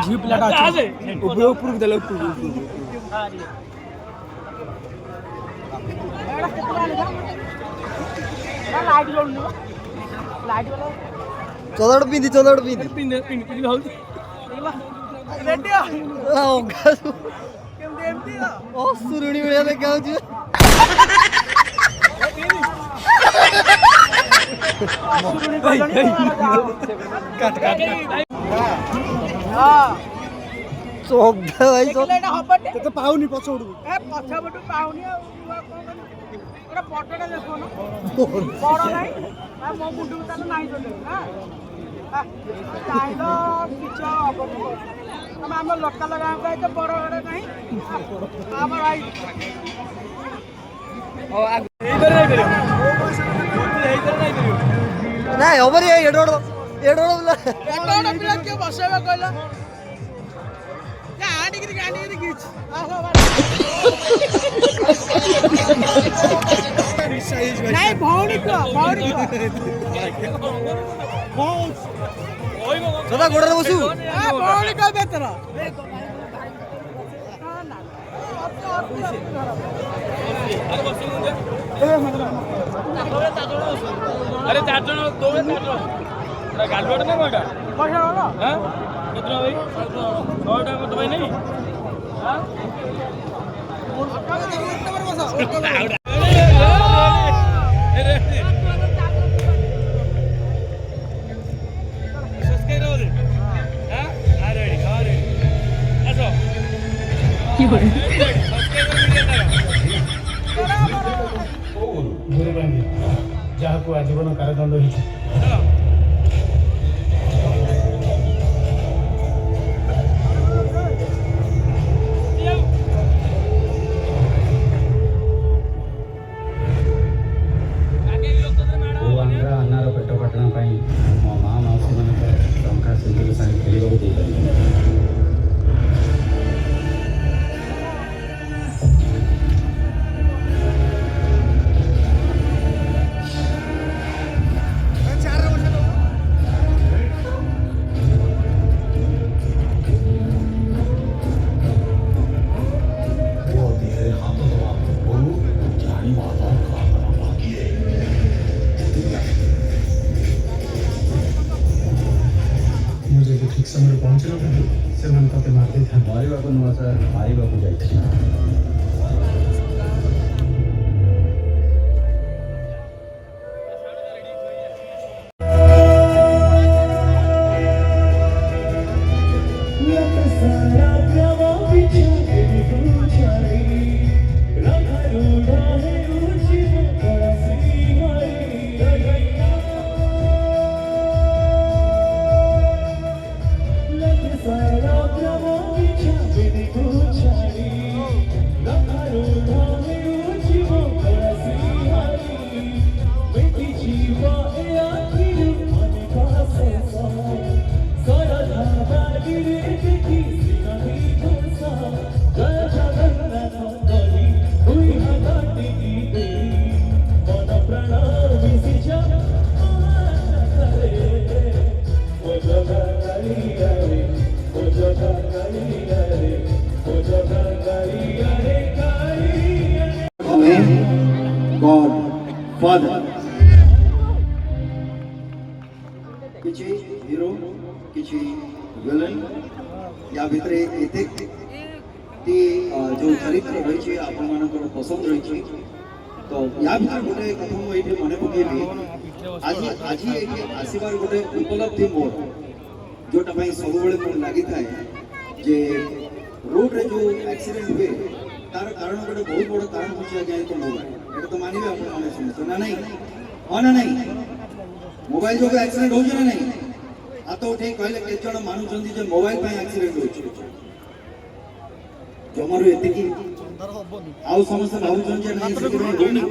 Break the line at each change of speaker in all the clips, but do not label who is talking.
झील पिलाटा उपरକୁ ଦେଲେ ଉପରକୁ ଚଦଡ଼ ପିନ୍ଧି ହଉଛି ଅସୁରୁଣୀ ଭଳିଆ ଦେଖା ହଉଛି ପାଉନି ପଛପଟୁ ପାଉନି ପଟଟା ଦେଖ ବଡ ନାହିଁ ମୋ ମୁଣ୍ଡକୁ ତାହେଲେ ନାହିଁ କିଛି ହବନି ତମେ ଆମ ଲୋକାଲ ଗାଁକୁ ଆଇଛ ବଡ ବଡ ନାହିଁ ଆମର ନାଇଁ ହବ ଏଡ ପିଲା କିଏ ବସେଇବା କହିଲ ନାଇଁ ଭଉଣୀ ସଦା ଗୋଡରେ ବସୁ ଭଉଣୀ କହିବେ ତର
अरे 4 जन दो गालुआटा ना कोटा
पैसा वाला
हां कितना भाई 100 टाका तो भाई नहीं हां
जहाँ को आजीवन कारादंड होती अन्नार पेट काटना मो माँ मौसी मान टंका सिंदूर सागे खेल ठीक समय पहुँचल से मारे मारवा को नुआ सर मारवा को जाती God, Father. किसी हीरो, किसी विलन या भितरे एते ती जो चरित्र रही है आपण मानकर पसंद रही तो या भितर गोटे कथा मु एठी मने पकेबी आज एठी आसीबार गोटे उपलब्धि मोर जोटा भाई सब बेले मन लागी थाए जे रोड रे जो एक्सीडेंट हुए तार कारण गोटे बहुत बड़ कारण होछि आज्ञा तो मोबाइल एटा तो मानिबे आपण माने समझ ना नहीं हां ना नहीं मोबाइल जो एक्सीडेंट हो ना नहीं आ तो उठे कहले के जण मानु जंदी जे मोबाइल पे एक्सीडेंट होछि जमारो एते की ଆଉ ସମସ୍ତେ ଭାବୁଛନ୍ତି ଯେ ନାଇଁ ସେଥିପାଇଁ ହଉନି।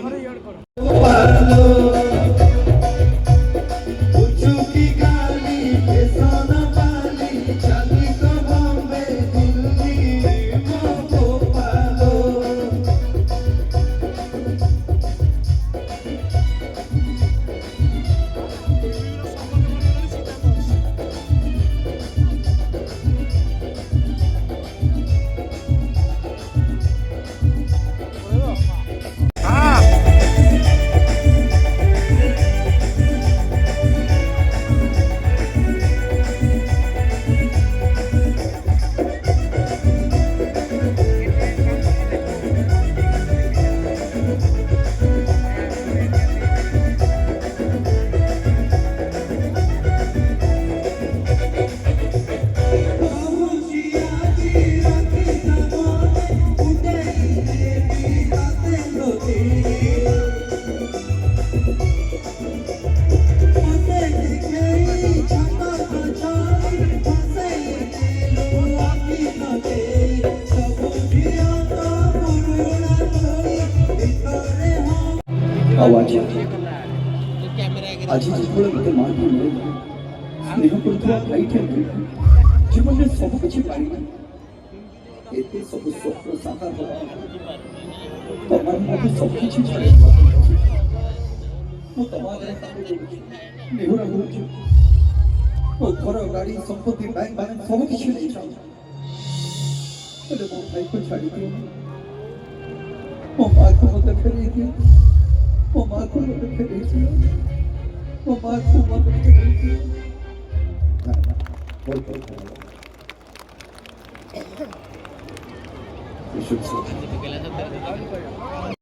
ଆଉ ଆଜି ଯେତେବେଳେ ମୋତେ ମାଆକୁ ମିଳିଲା ସ୍ନେହ କରୁଥିବା ଭାଇଟେ ଜୀବନରେ ସବୁ କିଛି ପାଇଲା, ଏତେ ସବୁ ସ୍ୱପ୍ନ ସାକାର ହେଲା। ତମ ମୋତେ ସବୁ କିଛି ଛାଡ଼ି ମୁଁ ତମ ଆଗରେ କାମ କରୁଛି, ନେହୁରା କରୁଛି। ମୋ ଘର ଗାଡ଼ି ସମ୍ପତ୍ତି ବ୍ୟାଙ୍କ ବାଲାନ୍ସ ସବୁ କିଛି ନେଇଯାଉ, ହେଲେ ମୋ ଭାଇକୁ ଛାଡ଼ି ଦିଅ, ମୋ ମାଆକୁ ମୋତେ ଫେରେଇ ଦିଅ, ମୋ ମାଆକୁ ମୋତେ ଫେରେଇ ଦିଅ, ମୋ ମାଆକୁ ମୋତେ ଫେରେଇ ଦିଅ। You should say.